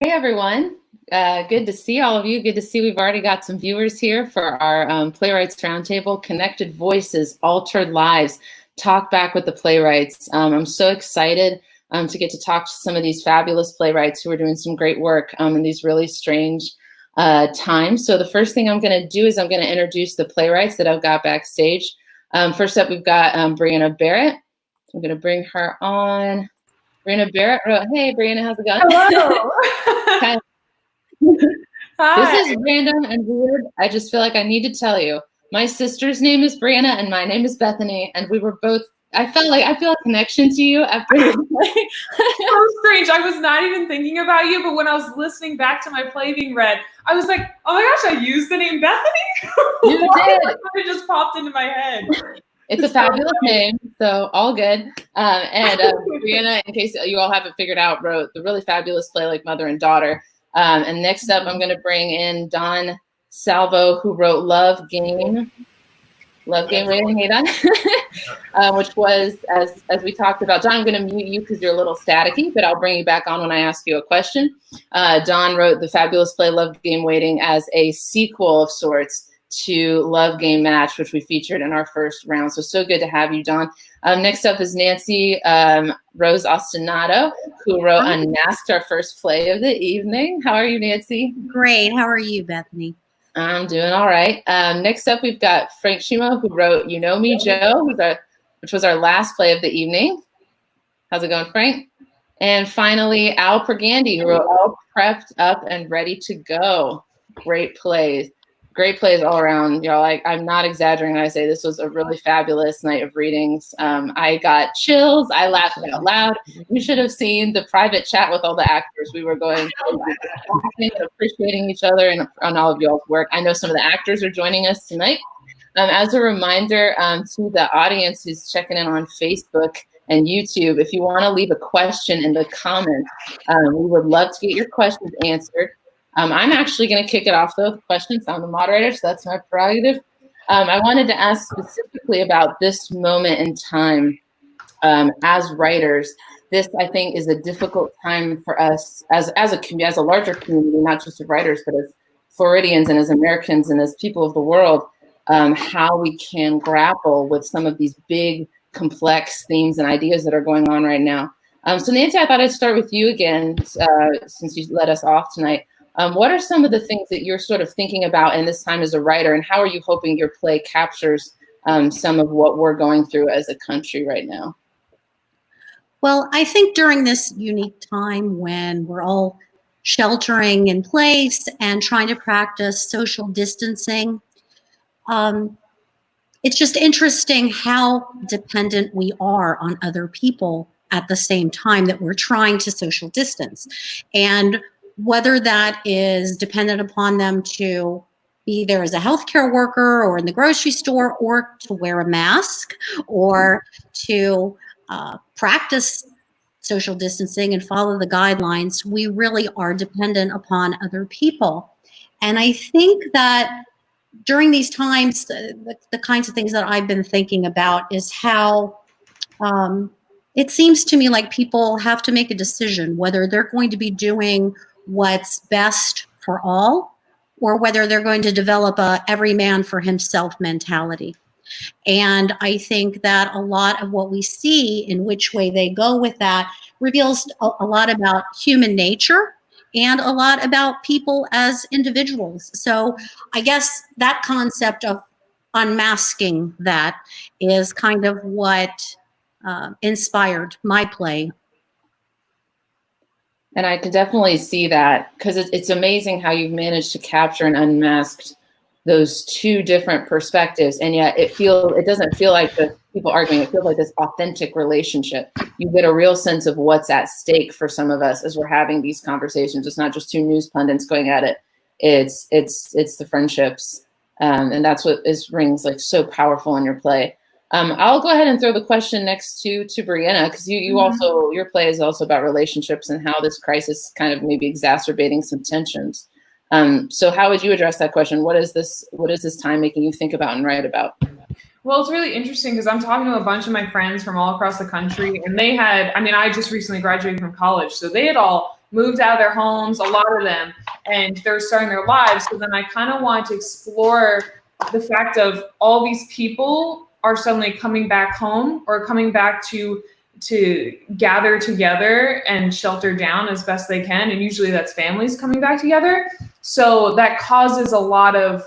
Hey everyone, good to see all of you. Good to see we've already got some viewers here for our Playwrights Roundtable, Connected Voices, Altered Lives, Talk Back with the Playwrights. I'm so excited to get to talk to some of these fabulous playwrights who are doing some great work in these really strange times. So the first thing I'm going to do is I'm going to introduce the playwrights that I've got backstage. First up, we've got Brianna Barrett. I'm going to bring her on. Brianna Barrett wrote, hey, Brianna, how's it going? Hello. Hi. This is random and weird. I just feel like I need to tell you. My sister's name is Brianna and my name is Bethany, and we were both, I feel a connection to you after the play. So strange. I was not even thinking about you, but when I was listening back to my play being read, I was like, oh my gosh, I used the name Bethany? You did. It just popped into my head. It's a fabulous name, so all good. And Brianna, in case you all haven't figured out, wrote the really fabulous play like Mother and Daughter. And next up, I'm going to bring in Don Salvo, who wrote Love Game Waiting, hey Don, which was, as we talked about, Don, I'm going to mute you because you're a little staticky, but I'll bring you back on when I ask you a question. Don wrote the fabulous play Love Game Waiting as a sequel of sorts to Love Game Match, which we featured in our first round. So good to have you, Don. Next up is Nancy Rose Ostinato, who wrote Unmasked, our first play of the evening. How are you, Nancy? Great. How are you, Bethany? I'm doing all right. Next up, we've got Frank Shimo, who wrote You Know Me, Joe, which was our last play of the evening. How's it going, Frank? And finally, Al Pergandy, who wrote All Prepped Up and Ready to Go. Great plays. Great plays all around, y'all. I'm not exaggerating when I say this was a really fabulous night of readings. I got chills. I laughed out loud. You should have seen the private chat with all the actors. We were going and appreciating each other and on all of y'all's work. I know some of the actors are joining us tonight. As a reminder to the audience who's checking in on Facebook and YouTube, if you want to leave a question in the comments, we would love to get your questions answered. I'm actually going to kick it off, though, with questions. I'm the moderator, so that's my prerogative. I wanted to ask specifically about this moment in time as writers. This, I think, is a difficult time for us as a larger community, not just as writers, but as Floridians and as Americans and as people of the world, how we can grapple with some of these big, complex themes and ideas that are going on right now. So, Nancy, I thought I'd start with you again, since you led us off tonight. What are some of the things that you're sort of thinking about in this time as a writer, and how are you hoping your play captures some of what we're going through as a country right now? Well, I think during this unique time when we're all sheltering in place and trying to practice social distancing, it's just interesting how dependent we are on other people at the same time that we're trying to social distance. And whether that is dependent upon them to be there as a healthcare worker or in the grocery store, or to wear a mask, or to practice social distancing and follow the guidelines, we really are dependent upon other people. And I think that during these times, the kinds of things that I've been thinking about is how it seems to me like people have to make a decision whether they're going to be doing what's best for all, or whether they're going to develop a every man for himself mentality. And I think that a lot of what we see in which way they go with that reveals a lot about human nature and a lot about people as individuals. So I guess that concept of unmasking that is kind of what inspired my play. And I can definitely see that, because it's amazing how you've managed to capture and unmasked those two different perspectives, and yet it doesn't feel like the people arguing. It feels like this authentic relationship. You get a real sense of what's at stake for some of us as we're having these conversations. It's not just two news pundits going at it. It's the friendships, and that's what rings like so powerful in your play. I'll go ahead and throw the question next to Brianna, because you also, your play is also about relationships and how this crisis kind of maybe exacerbating some tensions. So how would you address that question? What is this time making you think about and write about? Well, it's really interesting because I'm talking to a bunch of my friends from all across the country, and they had, I just recently graduated from college, so they had all moved out of their homes, a lot of them, and they're starting their lives. So then I kind of want to explore the fact of all these people are suddenly coming back home or coming back to gather together and shelter down as best they can. And usually that's families coming back together. So that causes a lot of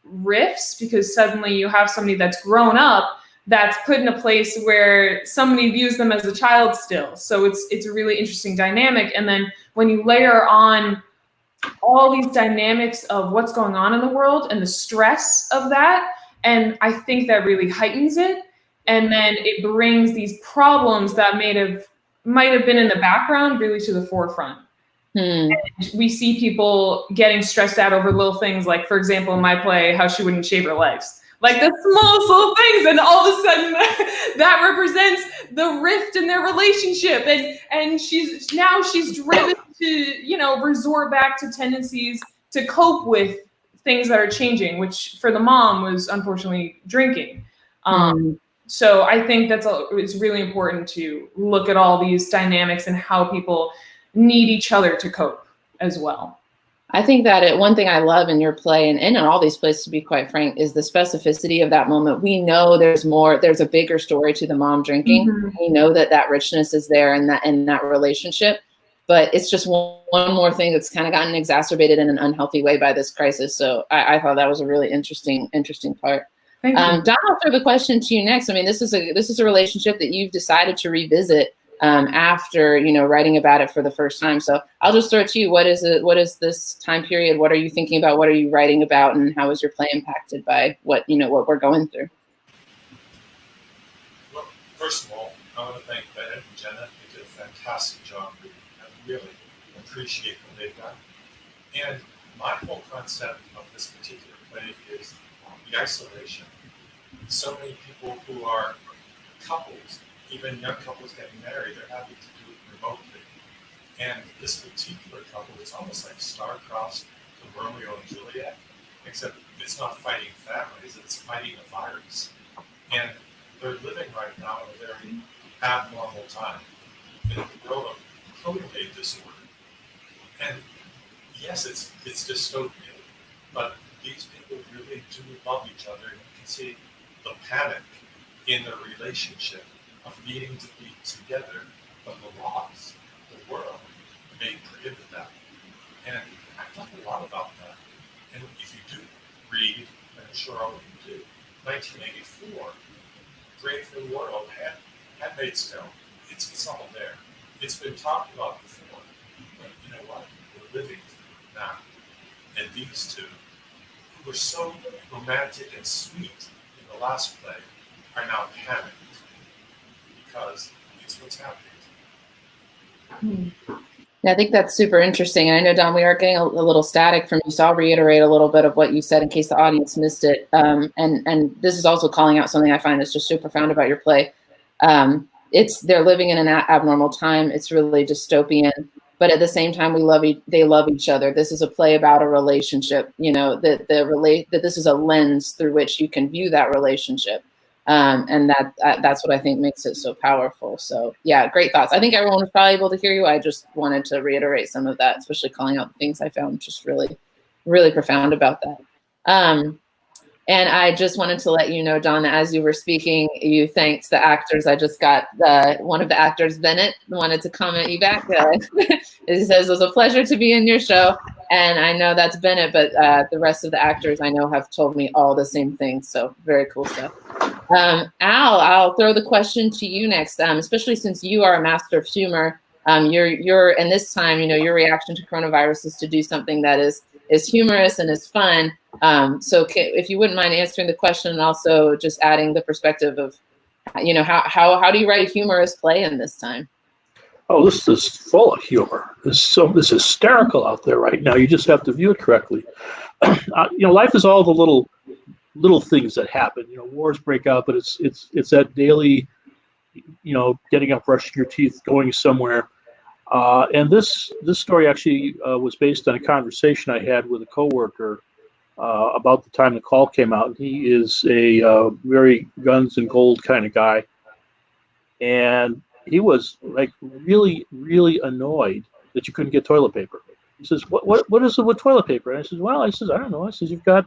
rifts because suddenly you have somebody that's grown up that's put in a place where somebody views them as a child still. So it's a really interesting dynamic. And then when you layer on all these dynamics of what's going on in the world and the stress of that, and I think that really heightens it. And then it brings these problems that might have been in the background really to the forefront. And we see people getting stressed out over little things, like, for example, in my play, how she wouldn't shave her legs. Like the smallest little things, and all of a sudden that represents the rift in their relationship. And she's driven to, resort back to tendencies to cope with things that are changing, which for the mom was unfortunately drinking. So I think it's really important to look at all these dynamics and how people need each other to cope as well. I think that one thing I love in your play and in all these plays, to be quite frank, is the specificity of that moment. We know there's a bigger story to the mom drinking. We know that richness is there in that relationship, but it's just one more thing that's kind of gotten exacerbated in an unhealthy way by this crisis. So I thought that was a really interesting part. Thank you. Don, I'll throw the question to you next. I mean, this is a relationship that you've decided to revisit after writing about it for the first time. So I'll just throw it to you. What is this time period? What are you thinking about? What are you writing about? And how is your play impacted by what we're going through? Well, first of all, I want to thank Bennett and Jenna. They did a fantastic job reading. I really appreciate what they've done. And my whole concept of this particular play is the isolation. So many people who are couples, even young couples getting married, they're having to do it remotely. And this particular couple, it's almost like star-crossed to Romeo and Juliet, except it's not fighting families, it's fighting a virus. And they're living right now in a very abnormal time in the world of codeine disorder. And yes, it's dystopian, but these people really do love each other. And you can see the panic in their relationship of needing to be together, but the laws, the world, may prohibit that. And I've thought a lot about that. And if you do read, and I'm sure all of you do, 1984, Brave New World, Handmaid's Tale, it's all there. It's been talked about before, but you know what? We're living through it now. And these two, who were so romantic and sweet in the last play, are now panicked because it's what's happening. Yeah, I think that's super interesting. And I know, Don, we are getting a little static from you, so I'll reiterate a little bit of what you said in case the audience missed it. And this is also calling out something I find is just so profound about your play. They're living in an abnormal time. It's really dystopian, but at the same time, they love each other. This is a play about a relationship. That this is a lens through which you can view that relationship. And that's what I think makes it so powerful. So yeah, great thoughts. I think everyone was probably able to hear you. I just wanted to reiterate some of that, especially calling out the things I found just really, really profound about that. And I just wanted to let you know, Donna, as you were speaking, you thanked the actors. I just got one of the actors, Bennett, wanted to comment you back. He says, it was a pleasure to be in your show. And I know that's Bennett, but the rest of the actors I know have told me all the same things. So very cool stuff. Al, I'll throw the question to you next, especially since you are a master of humor. And this time, your reaction to coronavirus is to do something that is humorous and is fun. So if you wouldn't mind answering the question and also just adding the perspective of, how do you write a humorous play in this time? Oh, this is full of humor. This hysterical out there right now. You just have to view it correctly. Life is all the little things that happen. Wars break out, but it's that daily, getting up, brushing your teeth, going somewhere. And this story actually was based on a conversation I had with a coworker about the time the call came out. And he is a very guns and gold kind of guy, and he was like really, really annoyed that you couldn't get toilet paper. He says, what is it with toilet paper? And I says, well, I don't know. I says, you've got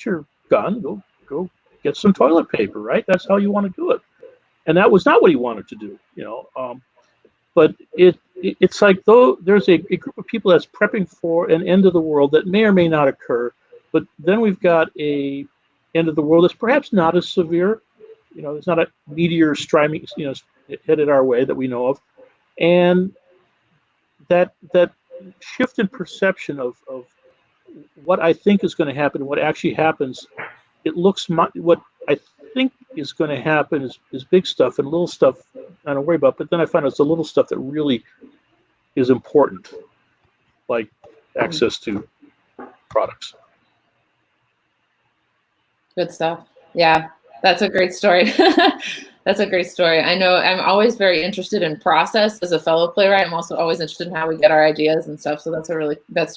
your gun. Go get some toilet paper, right? That's how you want to do it. And that was not what he wanted to do, but it's like, though, there's a group of people that's prepping for an end of the world that may or may not occur, but then we've got a end of the world that's perhaps not as severe. There's not a meteor streaming, headed our way that we know of, and that shift in perception of what I think is going to happen and what actually happens. It looks what I think is going to happen is big stuff, and little stuff I don't worry about. But then I find it's the little stuff that really is important, like access to products. Good stuff. Yeah, that's a great story. That's a great story. I know I'm always very interested in process as a fellow playwright. I'm also always interested in how we get our ideas and stuff. So that's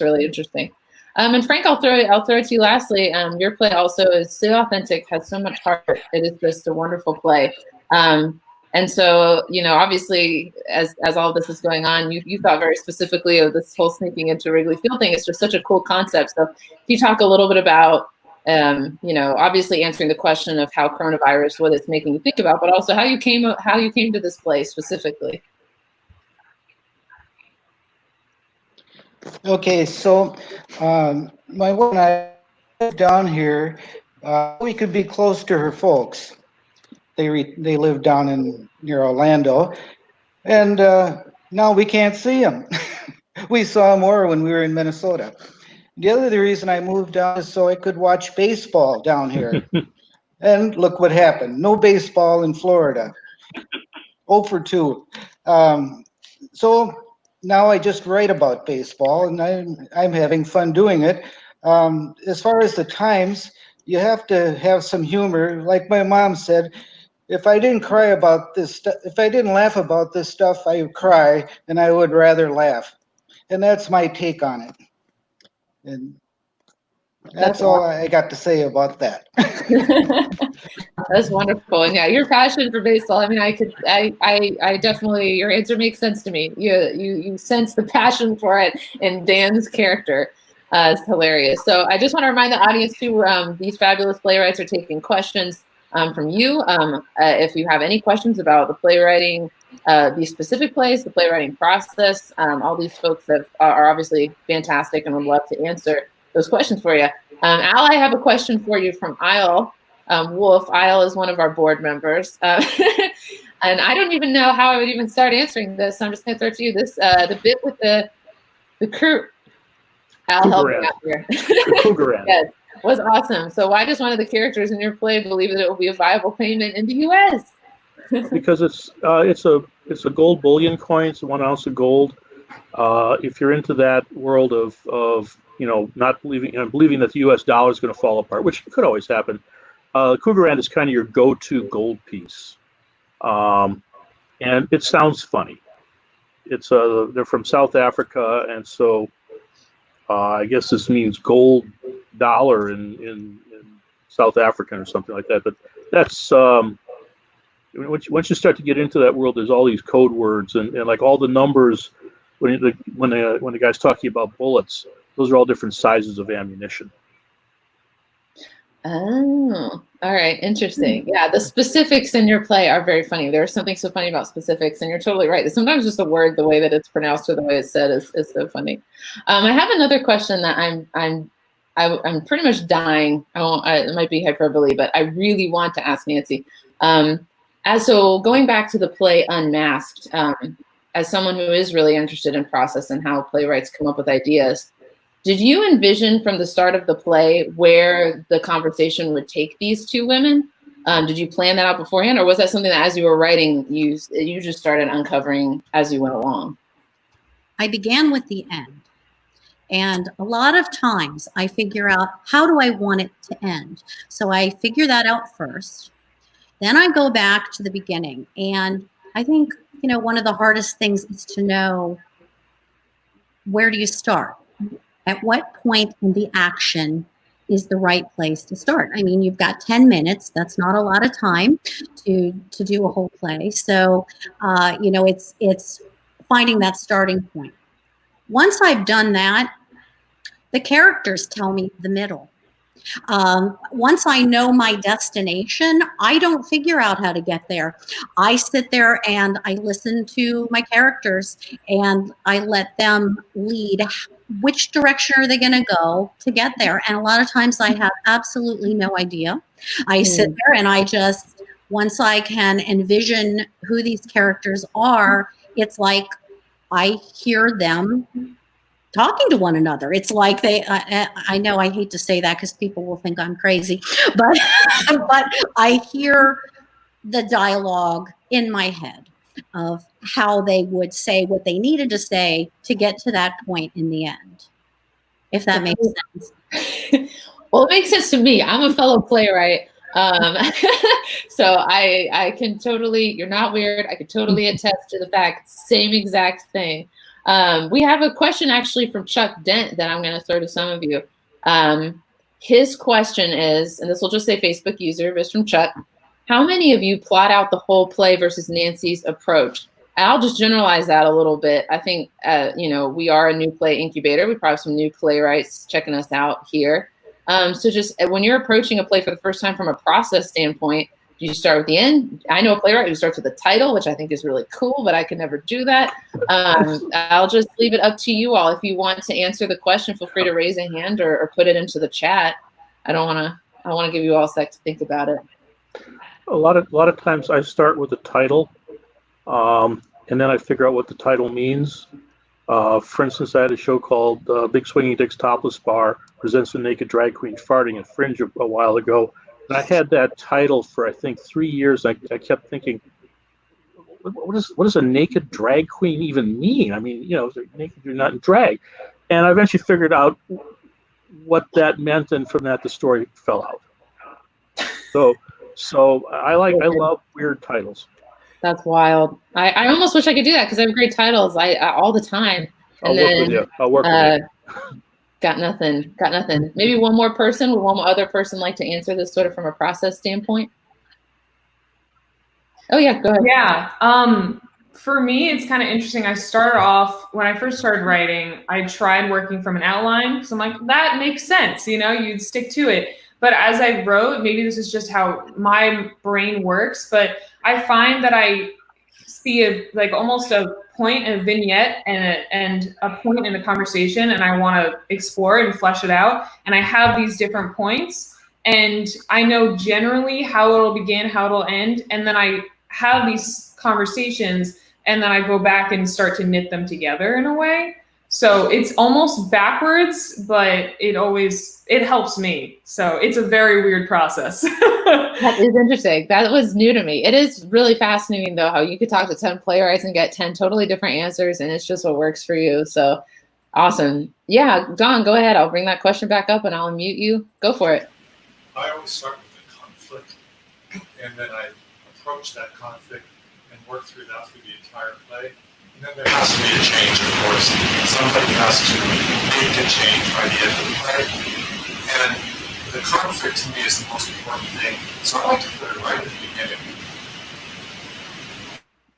really interesting. And Frank, I'll throw it to you lastly. Your play also is so authentic, has so much heart. It is just a wonderful play. And so, obviously, as all of this is going on, you thought very specifically of this whole sneaking into Wrigley Field thing. It's just such a cool concept. So if you talk a little bit about, obviously answering the question of how coronavirus, what it's making you think about, but also how you came to this play specifically. Okay, so my wife and I live down here. We could be close to her folks. They live down near Orlando, and now we can't see them. We saw more when we were in Minnesota. The other reason I moved down is so I could watch baseball down here. And look what happened. No baseball in Florida. 0 for 2. So now I just write about baseball, and I'm having fun doing it. As far as the times, you have to have some humor. Like my mom said, if I didn't cry about this stuff, if I didn't laugh about this stuff, I would cry, and I would rather laugh. And that's my take on it. And that's all I got to say about that. That's wonderful. And yeah, your passion for baseball. I mean, I definitely, your answer makes sense to me. You sense the passion for it in Dan's character. It's hilarious. So I just want to remind the audience too, these fabulous playwrights are taking questions from you. If you have any questions about the playwriting, these specific plays, the playwriting process, all these folks that are obviously fantastic and would love to answer those questions for you. Al, I have a question for you from Isle Wolf. Isle is one of our board members. And I don't even know how I would even start answering this. So I'm just going to throw it to you. This the bit with the crew. Al, help me out here. Yes, was awesome. So why does one of the characters in your play believe that it will be a viable payment in the U.S.? Because it's a gold bullion coin. It's 1 ounce of gold. If you're into that world of not believing that the U.S. dollar is going to fall apart, which could always happen, Krugerrand is kind of your go-to gold piece, and it sounds funny. It's they're from South Africa, and so I guess this means gold dollar in South African or something like that. But that's once you start to get into that world, there's all these code words and like all the numbers. When the guy's talking about bullets, those are all different sizes of ammunition. Oh, all right. Interesting. Yeah, the specifics in your play are very funny. There's something so funny about specifics, and you're totally right. Sometimes just a word, the way that it's pronounced or the way it's said is so funny. I have another question that I'm pretty much dying. It might be hyperbole, but I really want to ask Nancy. So going back to the play Unmasked, as someone who is really interested in process and how playwrights come up with ideas, did you envision from the start of the play where the conversation would take these two women? Did you plan that out beforehand, or was that something that as you were writing, you just started uncovering as you went along? I began with the end. And a lot of times I figure out, how do I want it to end? So I figure that out first. Then I go back to the beginning. And I think, one of the hardest things is to know, where do you start? At what point in the action is the right place to start? I mean, you've got 10 minutes. That's not a lot of time to do a whole play. So, it's finding that starting point. Once I've done that, the characters tell me the middle. Once I know my destination, I don't figure out how to get there. I sit there and I listen to my characters and I let them lead. Which direction are they going to go to get there? And a lot of times I have absolutely no idea. I sit there and I just, once I can envision who these characters are, it's like I hear them talking to one another. It's like I know I hate to say that because people will think I'm crazy, but but I hear the dialogue in my head of how they would say what they needed to say to get to that point in the end, if that makes sense. Well, it makes sense to me. I'm a fellow playwright. So I can totally, you're not weird. I could totally attest to the fact, same exact thing. We have a question actually from Chuck Dent that I'm going to throw to some of you. His question is, and this will just say Facebook user, but it's from Chuck. How many of you plot out the whole play versus Nancy's approach? I'll just generalize that a little bit. I think, we are a new play incubator. We probably have some new playwrights checking us out here. So just when you're approaching a play for the first time from a process standpoint, do you start with the end? I know a playwright who starts with the title, which I think is really cool, but I could never do that. I'll just leave it up to you all. If you want to answer the question, feel free to raise a hand or put it into the chat. I want to give you all a sec to think about it. A lot of times I start with the title, and then I figure out what the title means. For instance, I had a show called Big Swinging Dick's Topless Bar Presents a Naked Drag Queen Farting at Fringe a while ago. And I had that title for, I think, 3 years. I kept thinking, what does a naked drag queen even mean? I mean, if they're naked, you're not in drag. And I eventually figured out what that meant, and from that, the story fell out. So I love weird titles. That's wild. I almost wish I could do that because I have great titles all the time. I'll work with you. Got nothing. Maybe one more person. Would one other person like to answer this sort of from a process standpoint? Oh yeah, go ahead. Yeah. For me, it's kind of interesting. I started off, when I first started writing, I tried working from an outline. So I'm like, that makes sense. You'd stick to it. But as I wrote, maybe this is just how my brain works, but I find that I see almost a point in a vignette and a point in a conversation, and I want to explore it and flesh it out. And I have these different points, and I know generally how it'll begin, how it'll end, and then I have these conversations, and then I go back and start to knit them together in a way. So it's almost backwards, but it helps me. So it's a very weird process. That is interesting. That was new to me. It is really fascinating, though, how you could talk to 10 playwrights and get 10 totally different answers, and it's just what works for you. So awesome. Yeah, Don, go ahead. I'll bring that question back up, and I'll unmute you. Go for it. I always start with a conflict, and then I approach that conflict and work through that through the entire play. And then there has to be a change, of course. Somebody has to make a change by the end of the play. And the conflict to me is the most important thing. So I like to put it right at the beginning.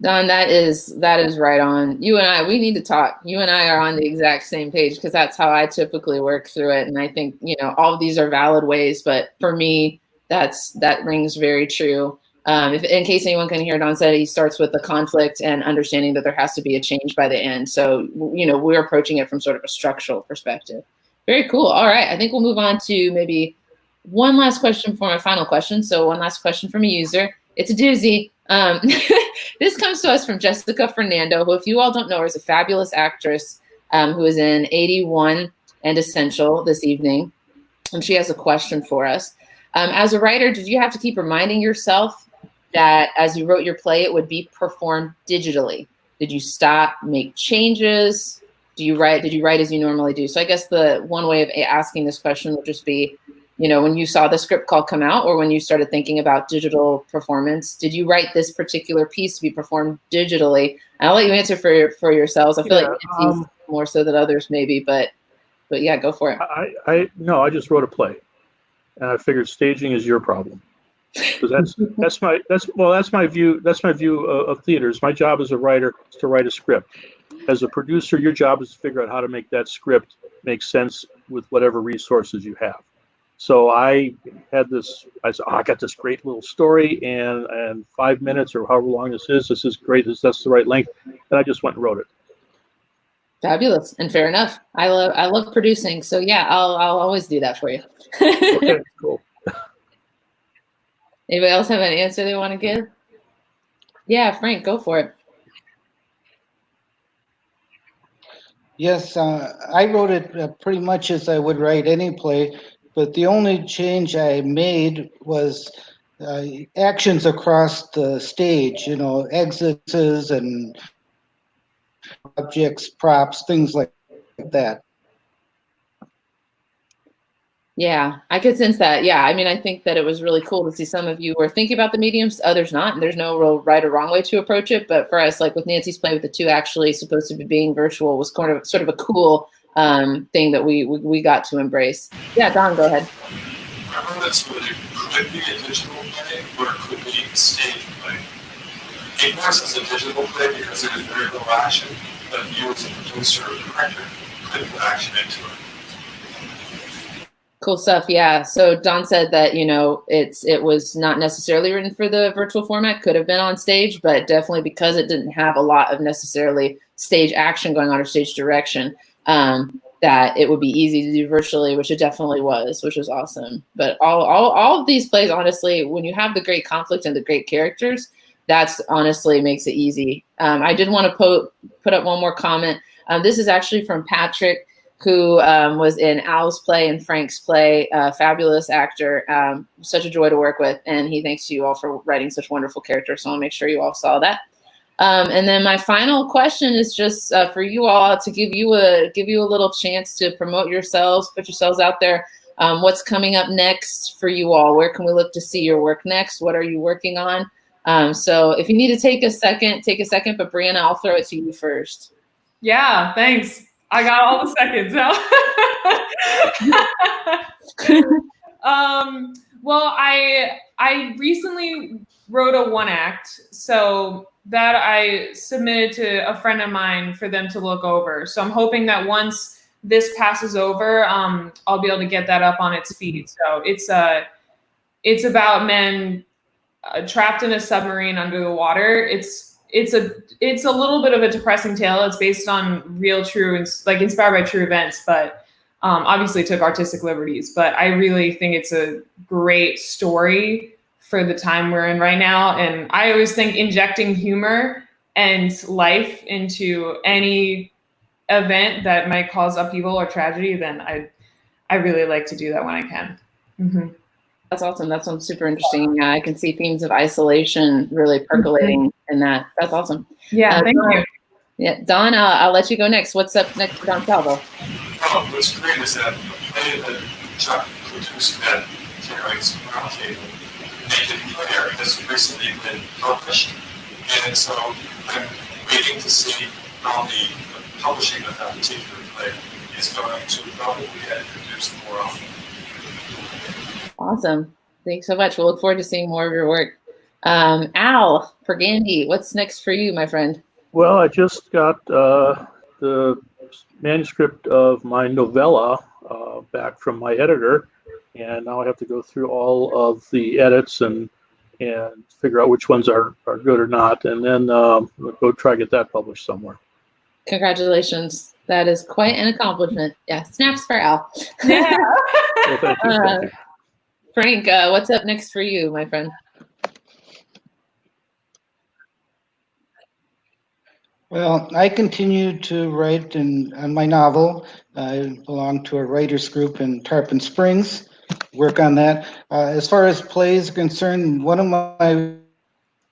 Don, that is right on. You and I, we need to talk. You and I are on the exact same page because that's how I typically work through it. And I think, all of these are valid ways, but for me, that rings very true. If in case anyone can hear, Don said he starts with the conflict and understanding that there has to be a change by the end. So, we're approaching it from sort of a structural perspective. Very cool. All right. I think we'll move on to maybe one last question for my final question. So one last question from a user. It's a doozy. This comes to us from Jessica Fernando, who, if you all don't know her, is a fabulous actress who is in 81 and Essential this evening. And she has a question for us. As a writer, did you have to keep reminding yourself that as you wrote your play, it would be performed digitally? Did you stop, make changes? Did you write as you normally do? So I guess the one way of asking this question would just be, when you saw the script call come out, or when you started thinking about digital performance, did you write this particular piece to be performed digitally? I'll let you answer for yourselves. I feel like it's more so than others maybe, but yeah, go for it. I just wrote a play, and I figured staging is your problem. Because that's my view of theaters. My job as a writer is to write a script. As a producer, your job is to figure out how to make that script make sense with whatever resources you have. So I had this, I said, oh, I got this great little story, and 5 minutes or however long this is great, that's the right length. And I just went and wrote it. Fabulous, and fair enough. I love producing, so yeah, I'll always do that for you. Okay, cool. Anybody else have an answer they want to give? Yeah, Frank, go for it. Yes, I wrote it pretty much as I would write any play, but the only change I made was actions across the stage, exits and objects, props, things like that. Yeah, I could sense that. Yeah, I mean, I think that it was really cool to see some of you were thinking about the mediums, others not, and there's no real right or wrong way to approach it. But for us, like with Nancy's play with the two actually supposed to be being virtual was sort of a cool thing that we got to embrace. Yeah, Don, go ahead. I wonder that's whether it could be a digital play or it could be a stage play. It works as a digital play because there is very little action, but you as a producer or director could put action into it. Cool stuff. Yeah. So Don said that, it was not necessarily written for the virtual format, could have been on stage, but definitely because it didn't have a lot of necessarily stage action going on or stage direction, that it would be easy to do virtually, which it definitely was, which was awesome. But all of these plays, honestly, when you have the great conflict and the great characters, that's honestly makes it easy. I did want to put up one more comment. This is actually from Patrick, who was in Al's play and Frank's play, fabulous actor, such a joy to work with. And he thanks you all for writing such wonderful characters. So I'll make sure you all saw that. And then my final question is just for you all to give you a little chance to promote yourselves, put yourselves out there. What's coming up next for you all? Where can we look to see your work next? What are you working on? So if you need to take a second, but Brianna, I'll throw it to you first. Yeah, thanks. I got all the seconds now. Well, I recently wrote a one act, so that I submitted to a friend of mine for them to look over. So I'm hoping that once this passes over, I'll be able to get that up on its feet. So it's about men trapped in a submarine under the water. It's a little bit of a depressing tale. It's based on true, like inspired by true events, but obviously took artistic liberties. But I really think it's a great story for the time we're in right now. And I always think injecting humor and life into any event that might cause upheaval or tragedy, then I really like to do that when I can. Mm-hmm. That's awesome. That sounds super interesting. I can see themes of isolation really percolating in that. That's awesome. Yeah, thank you. Yeah, Don, I'll let you go next. What's up next for Don Salvo? What's great is that the play that Chuck produced at Playwright's Roundtable, Naked Player, has recently been published. And so I'm waiting to see how the publishing of that particular play is going to probably get produced more often. Awesome. Thanks so much. We'll look forward to seeing more of your work. Al Pergandy, what's next for you, my friend? Well, I just got the manuscript of my novella back from my editor, and now I have to go through all of the edits and figure out which ones are good or not, and then we'll go try to get that published somewhere. Congratulations. That is quite an accomplishment. Yeah, snaps for Al. Yeah. Well, thank you. Frank, what's up next for you, my friend? Well, I continue to write on my novel. I belong to a writers group in Tarpon Springs, work on that. As far as plays are concerned, one of my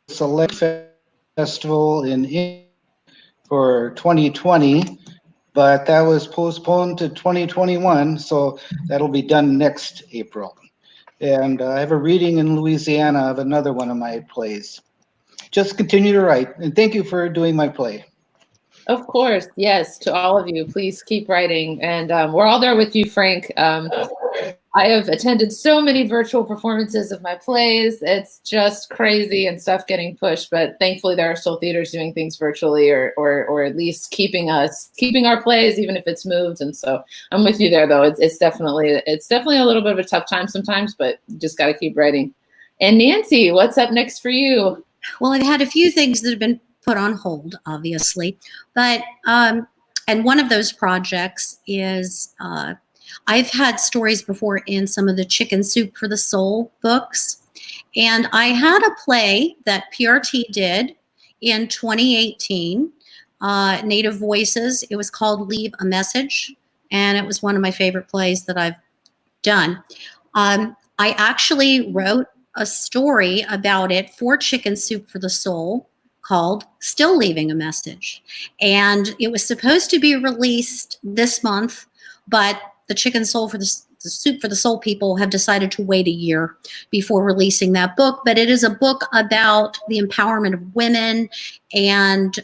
select festival for 2020, but that was postponed to 2021, so that'll be done next April. And I have a reading in Louisiana of another one of my plays. Just continue to write, and thank you for doing my play. Of course, yes, to all of you, please keep writing, and we're all there with you, Frank. I have attended so many virtual performances of my plays. It's just crazy and stuff getting pushed, but thankfully there are still theaters doing things virtually or at least keeping our plays, even if it's moved. And so I'm with you there, though. It's definitely a little bit of a tough time sometimes, but you just got to keep writing. And Nancy, what's up next for you? Well, I've had a few things that have been put on hold, obviously, but and one of those projects is I've had stories before in some of the Chicken Soup for the Soul books, and I had a play that PRT did in 2018, Native Voices. It was called Leave a Message, and it was one of my favorite plays that I've done. I actually wrote a story about it for Chicken Soup for the Soul called Still Leaving a Message. And it was supposed to be released this month, but the Soup for the Soul people have decided to wait a year before releasing that book. But it is a book about the empowerment of women. And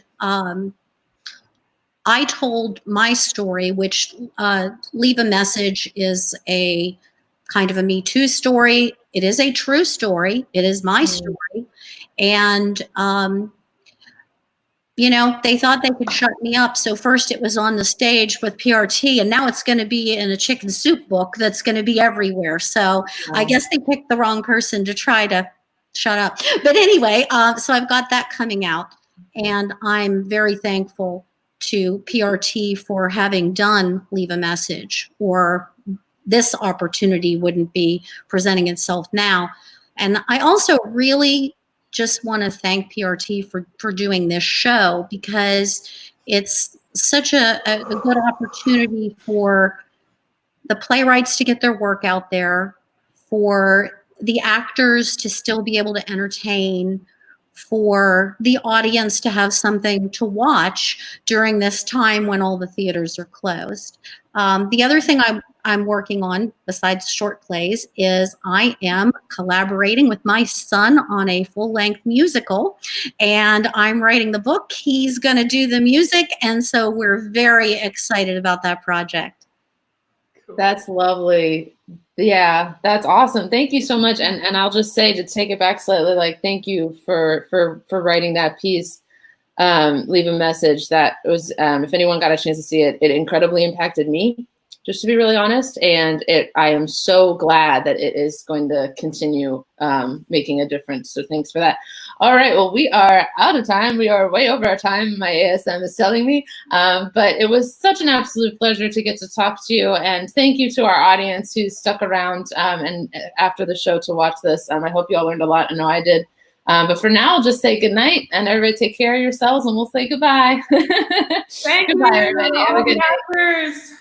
I told my story, which Leave a Message is a kind of a Me Too story. It is a true story. It is my story. And, they thought they could shut me up. So first it was on the stage with PRT, and now it's going to be in a Chicken Soup book that's going to be everywhere. So I guess they picked the wrong person to try to shut up. But anyway, so I've got that coming out, and I'm very thankful to PRT for having done Leave a Message, or this opportunity wouldn't be presenting itself now. And I also really just want to thank PRT for doing this show, because it's such a good opportunity for the playwrights to get their work out there, for the actors to still be able to entertain, for the audience to have something to watch during this time when all the theaters are closed. The other thing I'm working on, besides short plays, is I am collaborating with my son on a full-length musical, and I'm writing the book. He's going to do the music, and so we're very excited about that project. Cool. That's lovely. Yeah, that's awesome. Thank you so much. And I'll just say, to take it back slightly, like, thank you for writing that piece. Leave a Message. That was, if anyone got a chance to see it, it incredibly impacted me, just to be really honest. And I am so glad that it is going to continue making a difference. So thanks for that. All right, well, we are out of time. We are way over our time. My ASM is telling me, but it was such an absolute pleasure to get to talk to you. And thank you to our audience who stuck around and after the show to watch this. I hope you all learned a lot. I know I did. But for now, I'll just say good night, and everybody take care of yourselves, and we'll say goodbye. Thank Goodbye, you, everybody. Have a good night. Actors.